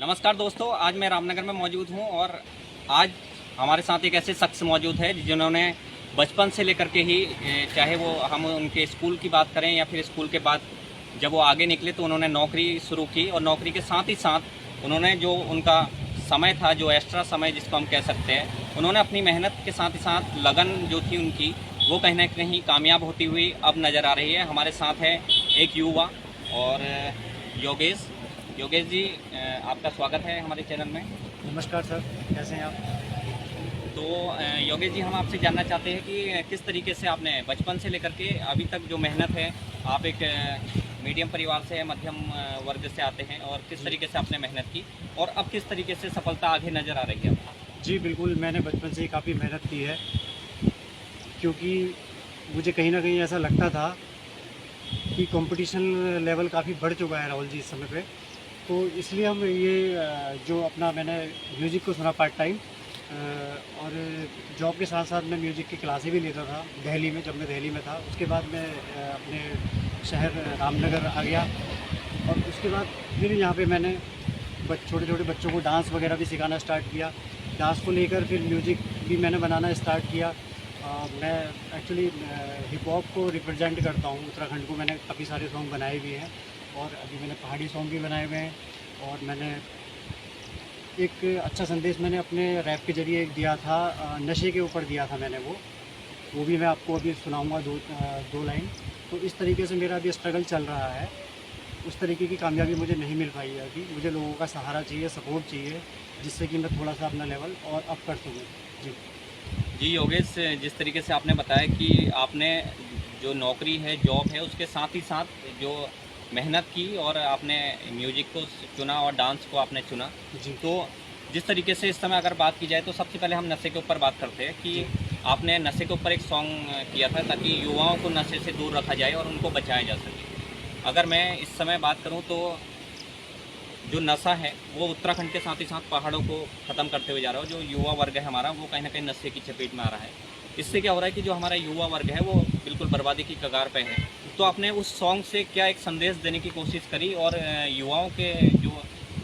नमस्कार दोस्तों, आज मैं रामनगर में मौजूद हूं और आज हमारे साथ एक ऐसे शख्स मौजूद है जिन्होंने बचपन से लेकर के ही चाहे वो हम उनके स्कूल की बात करें या फिर स्कूल के बाद जब वो आगे निकले तो उन्होंने नौकरी शुरू की और नौकरी के साथ ही साथ उन्होंने जो उनका समय था, जो एक्स्ट्रा समय जिसको हम कह सकते हैं, उन्होंने अपनी मेहनत के साथ ही साथ लगन जो थी उनकी वो कहीं ना कहीं कामयाब होती हुई अब नज़र आ रही है। हमारे साथ है एक युवा और योगेश जी, आपका स्वागत है हमारे चैनल में। नमस्कार सर, कैसे हैं आप? तो योगेश जी, हम आपसे जानना चाहते हैं कि किस तरीके से आपने बचपन से लेकर के अभी तक जो मेहनत है, आप एक मीडियम परिवार से, मध्यम वर्ग से आते हैं, और किस तरीके से आपने मेहनत की और अब किस तरीके से सफलता आगे नज़र आ रही है? जी बिल्कुल, मैंने बचपन से ही काफ़ी मेहनत की है, क्योंकि मुझे कहीं ना कहीं ऐसा लगता था कि कंपटीशन लेवल काफ़ी बढ़ चुका है राहुल जी इस समय पे। तो इसलिए हम ये जो अपना मैंने म्यूज़िक को सुना पार्ट टाइम, और जॉब के साथ साथ मैं म्यूज़िक की क्लासें भी लेता था दिल्ली में, जब मैं दिल्ली में था। उसके बाद मैं अपने शहर रामनगर आ गया और उसके बाद फिर यहाँ पे मैंने छोटे छोटे बच्चों को डांस वगैरह भी सिखाना स्टार्ट किया। डांस को लेकर फिर म्यूज़िक भी मैंने बनाना स्टार्ट किया। मैं एक्चुअली हिप हॉप को रिप्रेजेंट करता हूँ, उत्तराखंड को। मैंने काफ़ी सारे सॉन्ग बनाए भी हैं और अभी मैंने पहाड़ी सॉन्ग भी बनाए हुए हैं। और मैंने एक अच्छा संदेश मैंने अपने रैप के ज़रिए एक दिया था, नशे के ऊपर दिया था मैंने। वो भी मैं आपको अभी सुनाऊंगा दो लाइन। तो इस तरीके से मेरा अभी स्ट्रगल चल रहा है। उस तरीके की कामयाबी मुझे नहीं मिल पाई है अभी। मुझे लोगों का सहारा चाहिए, सपोर्ट चाहिए, जिससे कि मैं थोड़ा सा अपना लेवल और अप कर सकूँ। जी योगेश, जिस तरीके से आपने बताया कि आपने जो नौकरी है, जॉब है, उसके साथ ही साथ जो मेहनत की और आपने म्यूजिक को चुना और डांस को आपने चुना, तो जिस तरीके से इस समय अगर बात की जाए तो सबसे पहले हम नशे के ऊपर बात करते हैं कि आपने नशे के ऊपर एक सॉन्ग किया था ताकि युवाओं को नशे से दूर रखा जाए और उनको बचाया जा सके। अगर मैं इस समय बात करूं तो जो नशा है वो उत्तराखंड के साथ ही साथ पहाड़ों को ख़त्म करते हुए जा रहा है। जो युवा वर्ग है हमारा, वो कहीं ना कहीं नशे की चपेट में आ रहा है। इससे क्या हो रहा है कि जो हमारा युवा वर्ग है वो बिल्कुल बर्बादी की कगार पे है। तो आपने उस सॉन्ग से क्या एक संदेश देने की कोशिश करी और युवाओं के जो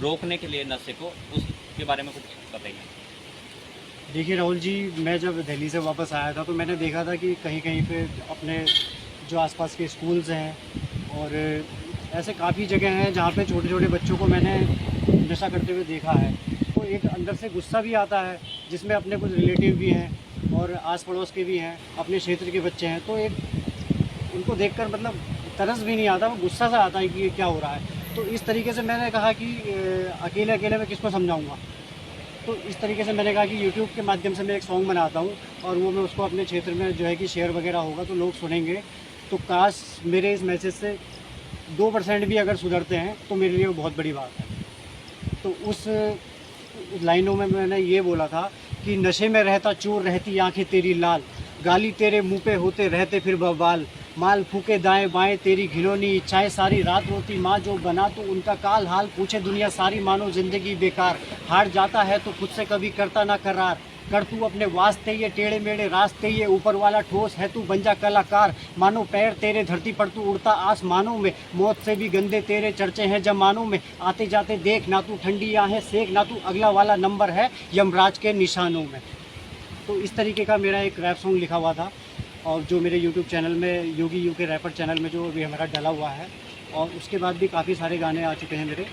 रोकने के लिए नशे को, उसके बारे में कुछ बताइए। देखिए राहुल जी, मैं जब दिल्ली से वापस आया था तो मैंने देखा था कि कहीं कहीं पे अपने जो आसपास के स्कूल्स हैं और ऐसे काफ़ी जगह हैं जहाँ पे छोटे छोटे बच्चों को मैंने नशा करते हुए देखा है। तो एक अंदर से गुस्सा भी आता है, जिसमें अपने कुछ रिलेटिव भी हैं और आस पड़ोस के भी हैं, अपने क्षेत्र के बच्चे हैं। तो एक उनको देखकर मतलब तरस भी नहीं आता, वो गुस्सा सा आता है कि ये क्या हो रहा है। तो इस तरीके से मैंने कहा कि अकेले अकेले मैं किसको समझाऊंगा। तो इस तरीके से मैंने कहा कि यूट्यूब के माध्यम से मैं एक सॉन्ग बनाता हूँ और वो मैं उसको अपने क्षेत्र में जो है कि शेयर वगैरह होगा तो लोग सुनेंगे। तो काश मेरे इस मैसेज से 2% भी अगर सुधरते हैं तो मेरे लिए वो बहुत बड़ी बात है। तो उस लाइनों में मैंने ये बोला था कि नशे में रहता चूर, रहती आंखें तेरी लाल, गाली तेरे मुंह पे होते रहते फिर बवाल, माल फूके दाएं बाएं तेरी घिनौनी इच्छाएं, सारी रात रोती माँ जो बना तो उनका काल हाल, पूछे दुनिया सारी मानो जिंदगी बेकार, हार जाता है तो खुद से कभी करता ना करार, कर तू अपने वास्ते ये टेढ़े मेढ़े रास्ते, ये ऊपर वाला ठोस है तू बन जा कलाकार, मानो पैर तेरे धरती पर तू उड़ता आसमानों में, मौत से भी गंदे तेरे चर्चे हैं जमानों में, आते जाते देख ना तू ठंडी आहें सेक, ना तू अगला वाला नंबर है यमराज के निशानों में। तो इस तरीके का मेरा एक रैप सॉन्ग लिखा हुआ था और जो मेरे यूट्यूब चैनल में योगी यू के रैपर चैनल में जो भी हमारा डला हुआ है, और उसके बाद भी काफ़ी सारे गाने आ चुके हैं मेरे।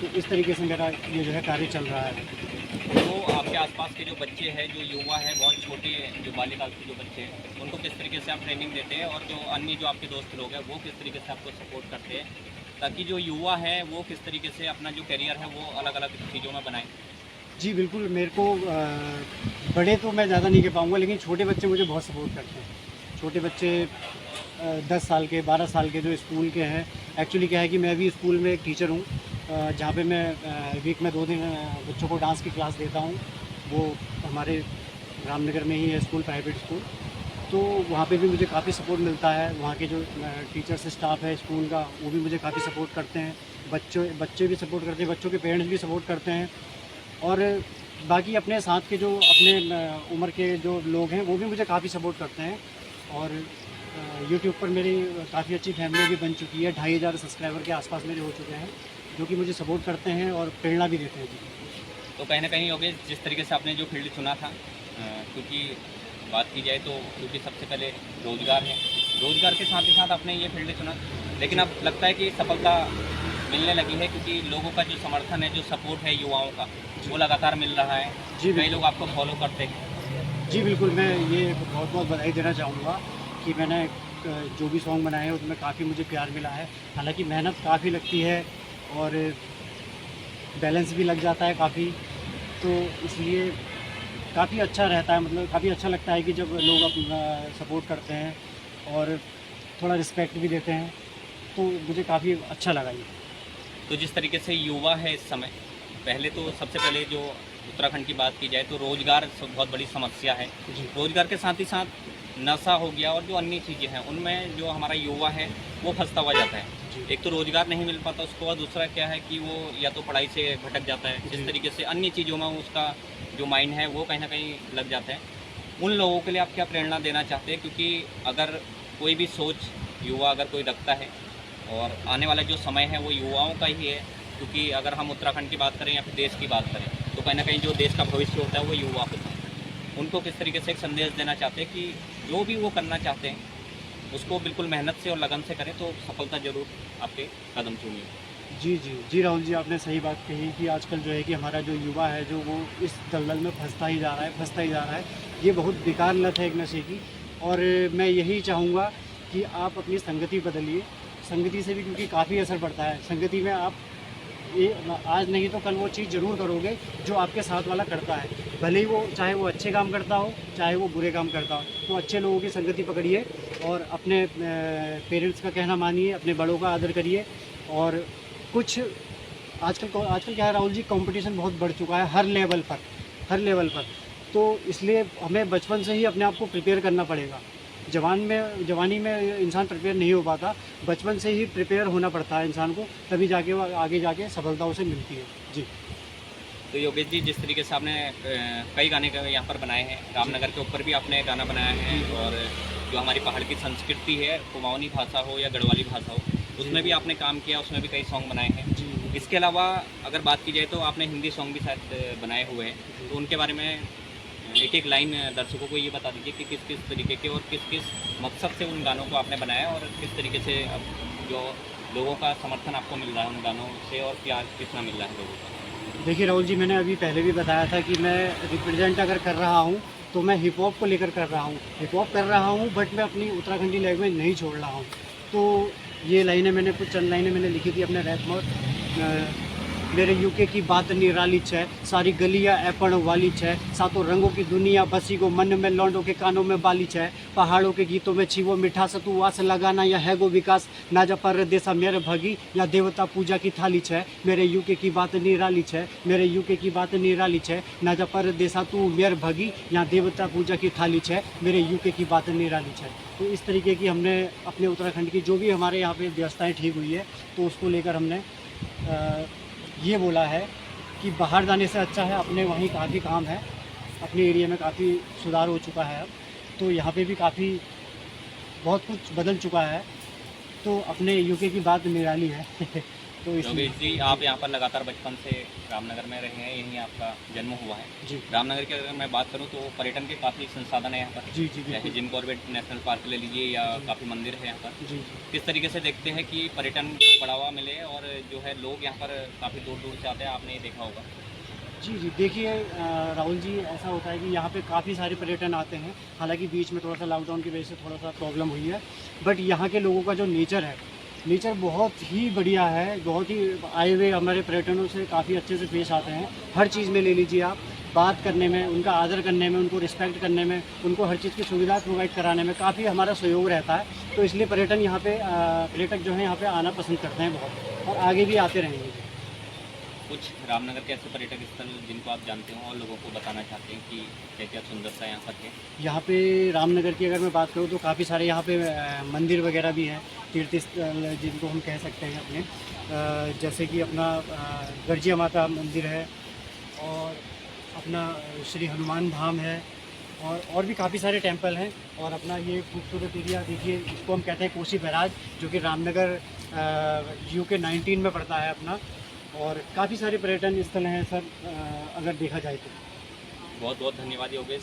तो इस तरीके से मेरा ये जो है कार्य चल रहा है। तो आपके आसपास के जो बच्चे हैं, जो युवा है, बहुत छोटे जो बालिका के जो बच्चे हैं, उनको किस तरीके से आप ट्रेनिंग देते हैं और जो अन्य जो आपके दोस्त लोग हैं वो किस तरीके से आपको सपोर्ट करते हैं, ताकि जो युवा है वो किस तरीके से अपना जो करियर है वो अलग अलग चीज़ों में बनाएं? जी बिल्कुल, मेरे को बड़े तो मैं ज़्यादा नहीं कह पाऊँगा, लेकिन छोटे बच्चे मुझे बहुत सपोर्ट करते हैं। छोटे बच्चे 10 साल के, 12 साल के जो स्कूल के हैं। एक्चुअली क्या है कि मैं भी स्कूल में एक टीचर हूँ, जहाँ पे मैं वीक में 2 दिन बच्चों को डांस की क्लास देता हूँ। वो हमारे रामनगर में ही है स्कूल, प्राइवेट स्कूल। तो वहाँ पे भी मुझे काफ़ी सपोर्ट मिलता है। वहाँ के जो टीचर्स स्टाफ है स्कूल का, वो भी मुझे काफ़ी सपोर्ट करते हैं। बच्चे भी सपोर्ट करते हैं, बच्चों के पेरेंट्स भी सपोर्ट करते हैं। और बाकी अपने साथ के जो अपने उम्र के जो लोग हैं वो भी मुझे काफ़ी सपोर्ट करते हैं। और यूट्यूब पर मेरी काफ़ी अच्छी फैमिली भी बन चुकी है, 2500 सब्सक्राइबर के आसपास मेरे हो चुके हैं। जो कि मुझे सपोर्ट करते हैं और प्रेरणा भी देते हैं जी। तो कहीं ना कहीं योगेश, जिस तरीके से आपने जो फील्ड चुना था, क्योंकि बात की जाए तो क्योंकि सबसे पहले रोज़गार है, रोज़गार के साथ ही साथ आपने ये फील्ड चुना, लेकिन अब लगता है कि सफलता मिलने लगी है, क्योंकि लोगों का जो समर्थन है, जो सपोर्ट है युवाओं का, वो लगातार मिल रहा है। जी कई लोग आपको फॉलो करते हैं। जी बिल्कुल, मैं ये बहुत बहुत बधाई देना चाहूँगा कि मैंने जो भी सॉन्ग बनाए हैं उसमें काफ़ी मुझे प्यार मिला है। हालाँकि मेहनत काफ़ी लगती है और बैलेंस भी लग जाता है काफ़ी, तो इसलिए काफ़ी अच्छा रहता है, मतलब काफ़ी अच्छा लगता है कि जब लोग अपना सपोर्ट करते हैं और थोड़ा रिस्पेक्ट भी देते हैं, तो मुझे काफ़ी अच्छा लगा ये। तो जिस तरीके से युवा है इस समय, पहले तो सबसे पहले जो उत्तराखंड की बात की जाए तो रोज़गार बहुत बड़ी समस्या है। जी रोज़गार के साथ ही साथ नशा हो गया और जो अन्य चीज़ें हैं, उनमें जो हमारा युवा है वो फंसता हुआ जाता है। जी एक तो रोज़गार नहीं मिल पाता उसको, और दूसरा क्या है कि वो या तो पढ़ाई से भटक जाता है, जिस जी। तरीके से अन्य चीज़ों में उसका जो माइंड है वो कहीं ना कहीं लग जाता है। उन लोगों के लिए आप क्या प्रेरणा देना चाहते हैं? क्योंकि अगर कोई भी सोच युवा अगर कोई रखता है, और आने वाला जो समय है वो युवाओं का ही है, क्योंकि अगर हम उत्तराखंड की बात करें या फिर देश की बात करें, तो कहीं ना कहीं जो देश का भविष्य होता है वो युवा होता है। उनको किस तरीके से एक संदेश देना चाहते हैं कि जो भी वो करना चाहते हैं उसको बिल्कुल मेहनत से और लगन से करें, तो सफलता ज़रूर आपके कदम चूमेगी। जी राहुल जी, आपने सही बात कही कि आजकल जो है कि हमारा जो युवा है जो वो इस दलदल में फंसता ही जा रहा है। ये बहुत बेकार लत है एक नशे की, और मैं यही चाहूँगा कि आप अपनी संगति बदलिए। संगति से भी क्योंकि काफ़ी असर पड़ता है। संगति में आप ये आज नहीं तो कल वो चीज़ ज़रूर करोगे जो आपके साथ वाला करता है, भले ही वो चाहे वो अच्छे काम करता हो चाहे वो बुरे काम करता हो। तो अच्छे लोगों की संगति पकड़िए और अपने पेरेंट्स का कहना मानिए, अपने बड़ों का आदर करिए। और कुछ आजकल क्या है राहुल जी, कंपटीशन बहुत बढ़ चुका है हर लेवल पर। तो इसलिए हमें बचपन से ही अपने आप को प्रिपेयर करना पड़ेगा। जवानी में इंसान प्रिपेयर नहीं हो पाता, बचपन से ही प्रिपेयर होना पड़ता है इंसान को, तभी जाके वो आगे जाके सफलता उसे मिलती है। जी तो योगेश जी, जिस तरीके से आपने कई गाने यहाँ पर बनाए हैं, रामनगर के ऊपर भी आपने गाना बनाया है, और जो हमारी पहाड़ की संस्कृति है, कुमाऊनी भाषा हो या गढ़वाली भाषा हो, उसमें भी आपने काम किया, उसमें भी कई सॉन्ग बनाए हैं। जी इसके अलावा अगर बात की जाए तो आपने हिंदी सॉन्ग भी शायद बनाए हुए हैं, तो उनके बारे में एक एक लाइन दर्शकों को ये बता दीजिए कि किस किस तरीके के और किस किस मकसद से उन गानों को आपने बनाया, और किस तरीके से अब जो लोगों का समर्थन आपको मिल रहा है उन गानों से, और प्यार कितना मिल रहा है लोगों को। देखिए राहुल जी, मैंने अभी पहले भी बताया था कि मैं रिप्रेजेंट अगर कर रहा हूँ तो मैं हिप हॉप को लेकर कर रहा हूँ, बट मैं अपनी उत्तराखंडी लैंग्वेज नहीं छोड़ रहा हूँ। तो ये लाइनें मैंने कुछ चंद लाइनें मैंने लिखी थी अपने रैप में। मेरे यूके की बात निराली है, सारी गलियाँ ऐपण वाली है, सातों रंगों की दुनिया बसी को मन में, लौंडों के कानों में बाली है, पहाड़ों के गीतों में छिवो मिठास, तू वास लगाना या है गो विकास, ना जा पर देसा मेरे भगी या देवता पूजा की थाली है, मेरे यूके की बात निराली है, मेरे यूके की बात निराली है, ना जा पर देसा तू मेरे भगी या देवता पूजा की थाली है, मेरे यूके की बात निराली है। तो इस तरीके की हमने अपने उत्तराखंड की जो भी हमारे यहाँ पे व्यवस्थाएँ ठीक हुई है, तो उसको लेकर हमने ये बोला है कि बाहर जाने से अच्छा है अपने वहीं काफ़ी काम है, अपने एरिया में काफ़ी सुधार हो चुका है अब, तो यहाँ पे भी काफ़ी बहुत कुछ बदल चुका है, तो अपने यूके की बात निराली है। तो इसलिए योगेश जी, आप यहाँ पर लगातार बचपन से रामनगर में रहे हैं, यहीं आपका जन्म हुआ है। जी रामनगर की अगर मैं बात करूँ तो पर्यटन के काफ़ी संसाधन है यहाँ पर, जी चाहे बिल्कुल। जिम कॉर्बेट नेशनल पार्क ले लीजिए या जी। काफ़ी मंदिर है यहाँ पर। जी किस तरीके से देखते हैं कि पर्यटन को बढ़ावा मिले, और जो है लोग यहाँ पर काफ़ी दूर दूर से आते हैं, आपने ये देखा होगा। जी देखिए राहुल जी, ऐसा होता है कि यहाँ पे काफ़ी सारे पर्यटन आते हैं, हालांकि बीच में थोड़ा सा लॉकडाउन की वजह से थोड़ा सा प्रॉब्लम हुई है, बट यहाँ के लोगों का जो नेचर बहुत ही बढ़िया है, बहुत ही आए हुए हमारे पर्यटनों से काफ़ी अच्छे से पेश आते हैं। हर चीज़ में ले लीजिए आप, बात करने में, उनका आदर करने में, उनको रिस्पेक्ट करने में, उनको हर चीज़ की सुविधा प्रोवाइड कराने में काफ़ी हमारा सहयोग रहता है। तो इसलिए पर्यटक जो है यहाँ पे आना पसंद करते हैं बहुत, और आगे भी आते रहेंगे। कुछ रामनगर के ऐसे पर्यटक स्थल जिनको आप जानते हो और लोगों को बताना चाहते हैं कि क्या क्या सुंदरता यहाँ पर है? यहाँ पे रामनगर की अगर मैं बात करूँ तो काफ़ी सारे यहाँ पे मंदिर वगैरह भी हैं, तीर्थ स्थल जिनको हम कह सकते हैं अपने, जैसे कि अपना गर्जिया माता मंदिर है, और अपना श्री हनुमान धाम है, और भी काफ़ी सारे टेंपल हैं। और अपना ये खूबसूरत एरिया देखिए, इसको हम कहते हैं कोसी बैराज, जो कि रामनगर यूके 19 में पड़ता है अपना। और काफ़ी सारे पर्यटन स्थल हैं सर, अगर देखा जाए तो। बहुत बहुत धन्यवाद योगेश।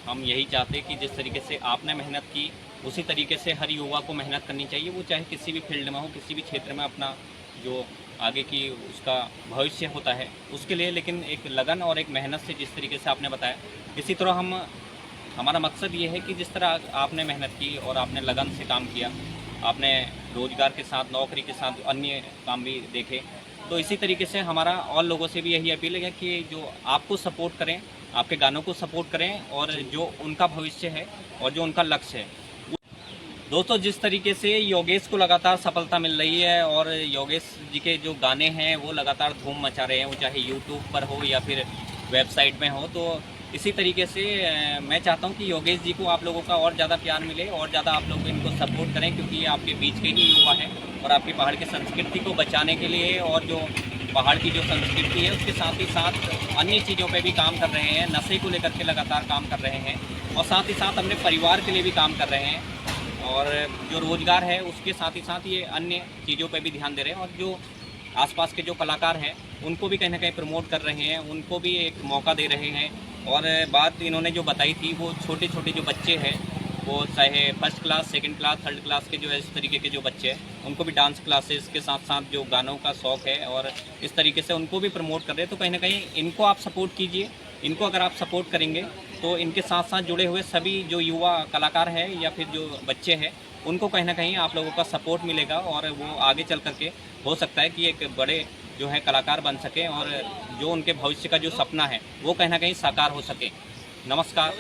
हम यही चाहते हैं कि जिस तरीके से आपने मेहनत की उसी तरीके से हर युवा को मेहनत करनी चाहिए, वो चाहे किसी भी फील्ड में हो, किसी भी क्षेत्र में अपना जो आगे की उसका भविष्य होता है उसके लिए, लेकिन एक लगन और एक मेहनत से जिस तरीके से आपने बताया, इसी तरह हमारा मकसद ये है कि जिस तरह आपने मेहनत की और आपने लगन से काम किया, आपने रोज़गार के साथ, नौकरी के साथ अन्य काम भी देखे, तो इसी तरीके से हमारा और लोगों से भी यही अपील है कि जो आपको सपोर्ट करें, आपके गानों को सपोर्ट करें और जो उनका भविष्य है और जो उनका लक्ष्य है। दोस्तों, जिस तरीके से योगेश को लगातार सफलता मिल रही है और योगेश जी के जो गाने हैं वो लगातार धूम मचा रहे हैं, वो चाहे यूट्यूब पर हो या फिर वेबसाइट में हो, तो इसी तरीके से मैं चाहता हूं कि योगेश जी को आप लोगों का और ज़्यादा प्यार मिले और ज़्यादा आप लोग इनको सपोर्ट करें, क्योंकि ये आपके बीच के ही युवा हैं और आपकी पहाड़ की संस्कृति को बचाने के लिए और जो पहाड़ की जो संस्कृति है उसके साथ ही साथ अन्य चीज़ों पे भी काम कर रहे हैं, नशे को लेकर के लगातार काम कर रहे हैं और साथ ही साथ अपने परिवार के लिए भी काम कर रहे हैं और जो रोज़गार है उसके साथ ही साथ ये अन्य चीज़ों पे भी ध्यान दे रहे हैं और जो आसपास के जो कलाकार हैं उनको भी कहीं ना कहीं प्रमोट कर रहे हैं, उनको भी एक मौका दे रहे हैं। और बात इन्होंने जो बताई थी, वो छोटे छोटे जो बच्चे हैं, वो चाहे first class, second class, third class के जो है इस तरीके के जो बच्चे हैं, उनको भी डांस क्लासेस के साथ साथ जो गानों का शौक़ है और इस तरीके से उनको भी प्रमोट कर रहे हैं। तो कहीं ना कहीं इनको आप सपोर्ट कीजिए, इनको अगर आप सपोर्ट करेंगे तो इनके साथ साथ जुड़े हुए सभी जो युवा कलाकार हैं या फिर जो बच्चे हैं उनको कहीं ना कहीं आप लोगों का सपोर्ट मिलेगा और वो आगे चल करके हो सकता है कि एक बड़े जो है कलाकार बन सकें और जो उनके भविष्य का जो सपना है वो कहीं ना कहीं साकार हो सके। नमस्कार।